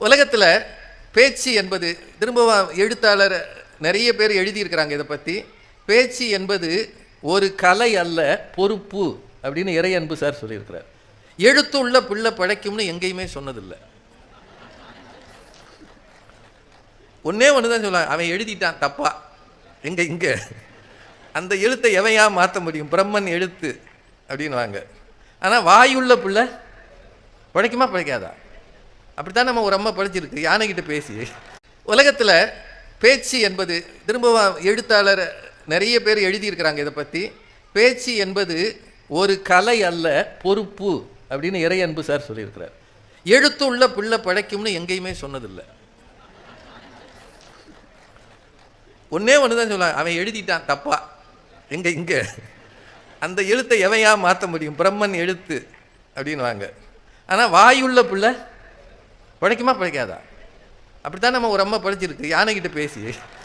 உலகத்தில் பேச்சு என்பது திரும்பவும் எழுத்தாளர் நிறைய பேர் எழுதியிருக்கிறாங்க இதை பற்றி. பேச்சு என்பது ஒரு கலை அல்ல, பொறுப்பு அப்படின்னு இறை அன்பு சார் சொல்லியிருக்கிறார். எழுத்து உள்ள பிள்ளை படைக்கும்னு எங்கேயுமே சொன்னதில்லை. ஒன்னே ஒன்று தான் சொல்லுவாங்க, அவன் எழுதிட்டான் தப்பா. இங்கே அந்த எழுத்தை எவையா மாற்ற முடியும், பிரம்மன் எழுத்து அப்படின்வாங்க. ஆனால் வாயுள்ள பிள்ளை படைக்குமா படைக்காதா? அப்படித்தான் நம்ம ஒரு அம்மா படிச்சிருக்கு யானைகிட்ட பேசி. உலகத்தில் பேச்சு என்பது திரும்பவும் எழுத்தாளர் நிறைய பேர் எழுதியிருக்கிறாங்க இதை பற்றி. பேச்சு என்பது ஒரு கலை அல்ல, பொறுப்பு அப்படின்னு இறை அன்பு சார் சொல்லியிருக்கிறார். எழுத்து உள்ள பிள்ளை படைக்கும்னு எங்கேயுமே சொன்னதில்லை. ஒன்னே ஒன்று தான் சொல்லுவாங்க, அவன் எழுதிட்டான் தப்பா. இங்கே அந்த எழுத்தை எவையா மாற்ற முடியும், பிரம்மன் எழுத்து அப்படின்வாங்க. ஆனால் வாயுள்ள பிள்ளை படைக்குமா படைக்காதா? அப்படித்தான் நம்ம ஒரு அம்மா படிச்சிருக்கு யானைகிட்ட பேசி.